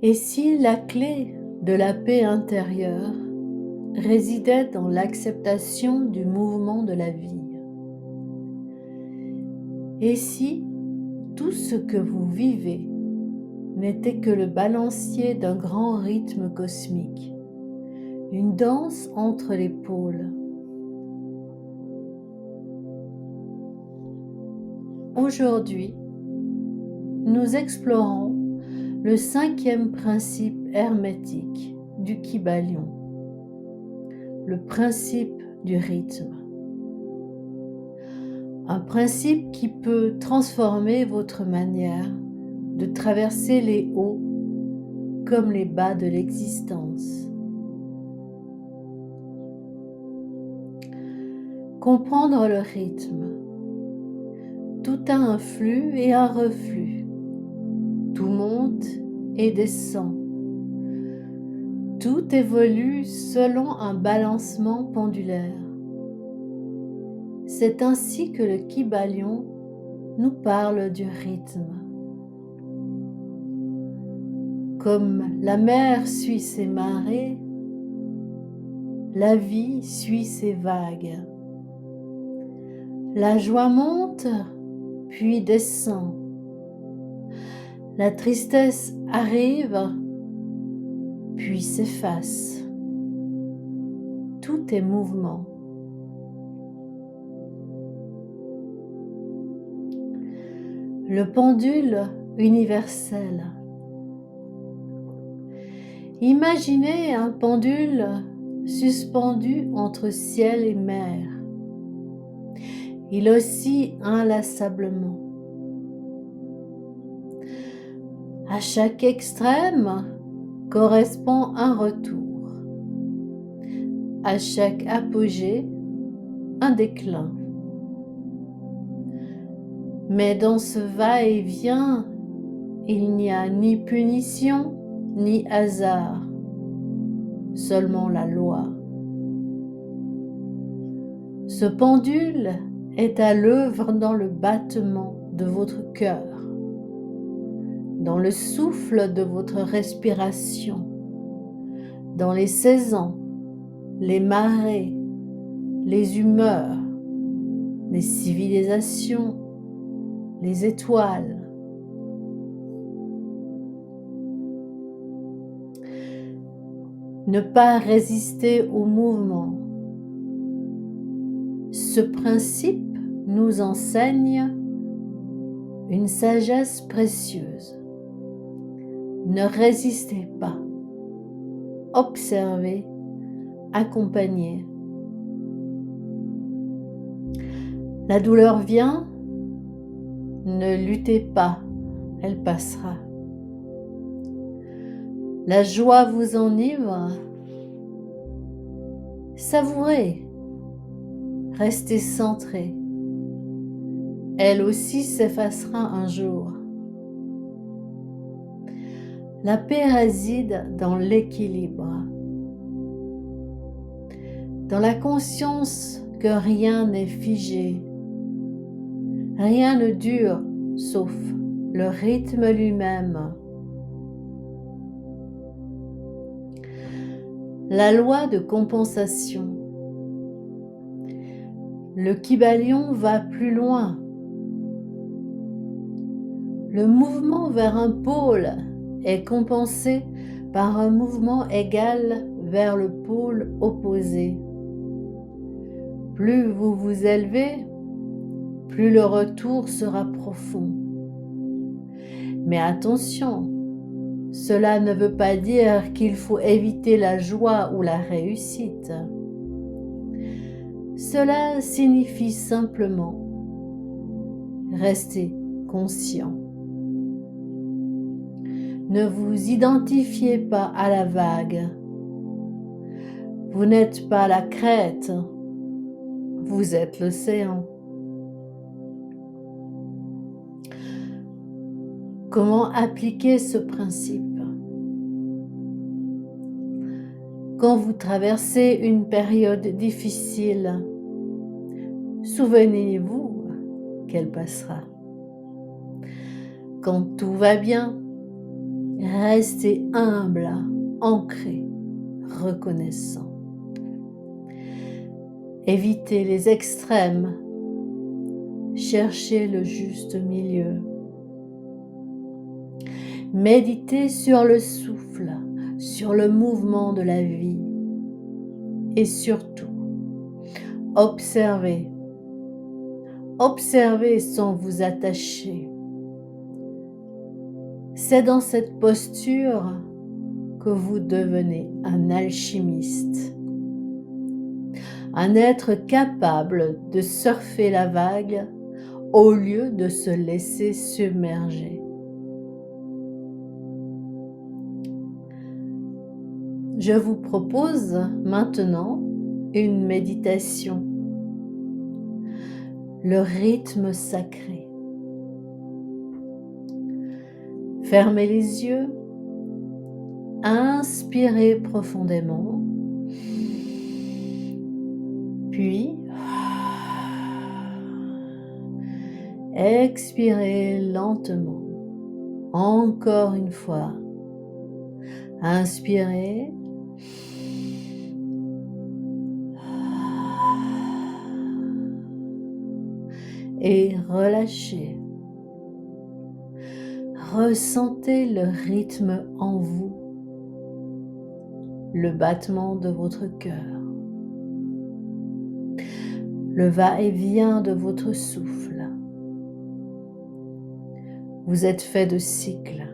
Et si la clé de la paix intérieure résidait dans l'acceptation du mouvement de la vie? Et si tout ce que vous vivez n'était que le balancier d'un grand rythme cosmique, une danse entre les pôles? Aujourd'hui, nous explorons le 5e principe hermétique du Kybalion, le principe du rythme. Un principe qui peut transformer votre manière de traverser les hauts comme les bas de l'existence. Comprendre le rythme. Tout a un flux et un reflux. Tout monte et descend. Tout évolue selon un balancement pendulaire. C'est ainsi que le Kybalion nous parle du rythme. Comme la mer suit ses marées, la vie suit ses vagues. La joie monte, puis descend. La tristesse arrive, puis s'efface. Tout est mouvement. Le pendule universel. Imaginez un pendule suspendu entre ciel et mer. Il oscille inlassablement. À chaque extrême correspond un retour. À chaque apogée, un déclin. Mais dans ce va-et-vient, il n'y a ni punition, ni hasard, seulement la loi. Ce pendule est à l'œuvre dans le battement de votre cœur, dans le souffle de votre respiration, dans les saisons, les marées, les humeurs, les civilisations, les étoiles. Ne pas résister au mouvement. Ce principe nous enseigne une sagesse précieuse. Ne résistez pas. Observez, accompagnez. La douleur vient, ne luttez pas, elle passera. La joie vous enivre, savourez, restez centré. Elle aussi s'effacera un jour. La paix réside dans l'équilibre, dans la conscience que rien n'est figé, rien ne dure sauf le rythme lui-même. La loi de compensation. Le Kybalion va plus loin. Le mouvement vers un pôle est compensé par un mouvement égal vers le pôle opposé. Plus vous vous élevez, plus le retour sera profond. Mais attention, cela ne veut pas dire qu'il faut éviter la joie ou la réussite. Cela signifie simplement rester conscient. Ne vous identifiez pas à la vague. Vous n'êtes pas la crête, vous êtes l'océan. Comment appliquer ce principe? Quand vous traversez une période difficile, souvenez-vous qu'elle passera. Quand tout va bien, Restez humble, ancré, reconnaissant. Évitez les extrêmes. Cherchez le juste milieu. Méditez sur le souffle, sur le mouvement de la vie. Et surtout, observez. Observez sans vous attacher. C'est dans cette posture que vous devenez un alchimiste. Un être capable de surfer la vague au lieu de se laisser submerger. Je vous propose maintenant une méditation, le rythme sacré. Fermez les yeux, inspirez profondément, puis expirez lentement. Encore une fois, inspirez. Et relâchez. Ressentez le rythme en vous, le battement de votre cœur, le va-et-vient de votre souffle. Vous êtes fait de cycles,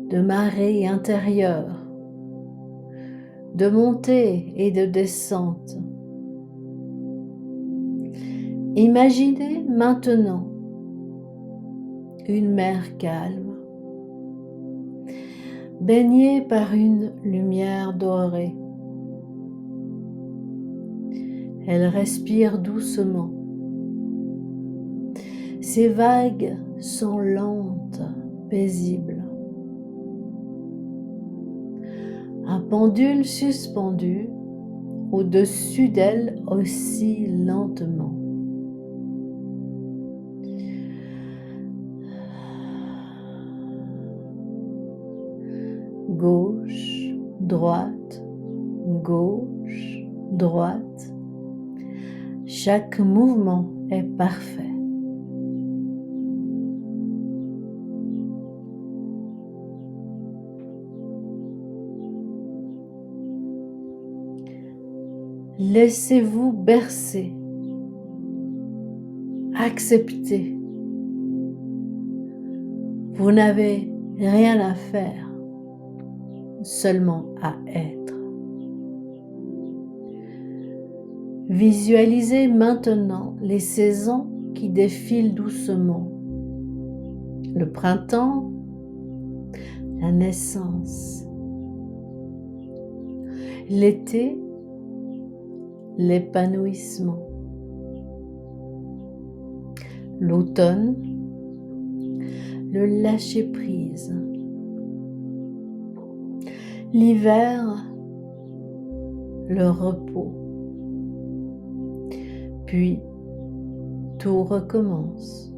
de marées intérieures, de montées et de descentes. Imaginez maintenant une mer calme, baignée par une lumière dorée. Elle respire doucement. Ces vagues sont lentes, paisibles. Un pendule suspendu au-dessus d'elle oscille lentement. Gauche, droite, gauche, droite. Chaque mouvement est parfait. Laissez-vous bercer. Acceptez. Vous n'avez rien à faire, seulement à être. Visualisez maintenant les saisons qui défilent doucement. Le printemps, la naissance. L'été, l'épanouissement. L'automne, le lâcher-prise. L'hiver, le repos. Puis, tout recommence.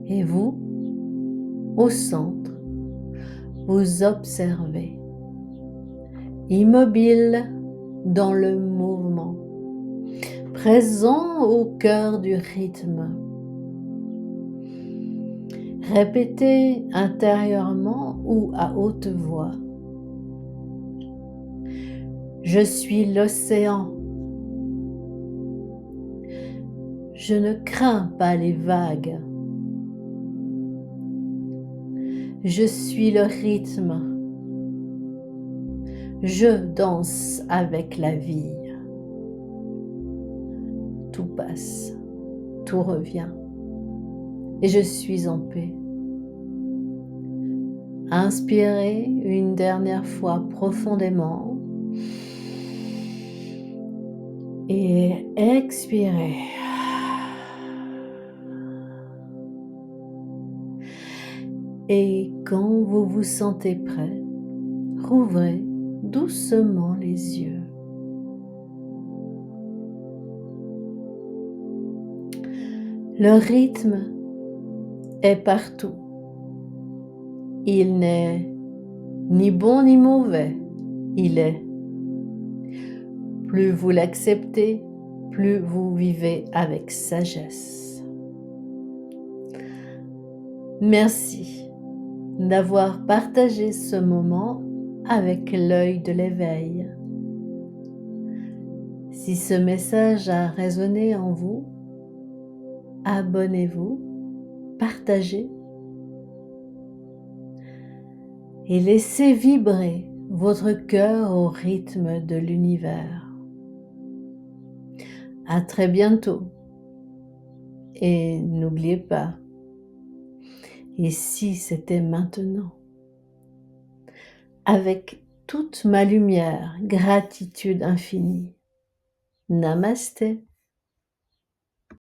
Et vous, au centre, vous observez, immobile dans le mouvement, présent au cœur du rythme. Répétez intérieurement ou à haute voix. Je suis l'océan. Je ne crains pas les vagues. Je suis le rythme. Je danse avec la vie. Tout passe, tout revient, et je suis en paix. Inspirez une dernière fois profondément et expirez. Et quand vous vous sentez prêt, rouvrez doucement les yeux. Le rythme est partout. Il n'est ni bon ni mauvais, il est. Plus vous l'acceptez, plus vous vivez avec sagesse. Merci d'avoir partagé ce moment avec l'œil de l'éveil. Si ce message a résonné en vous, abonnez-vous, partagez et laissez vibrer votre cœur au rythme de l'univers. À très bientôt et n'oubliez pas, et si c'était maintenant? Avec toute ma lumière, gratitude infinie. Namasté.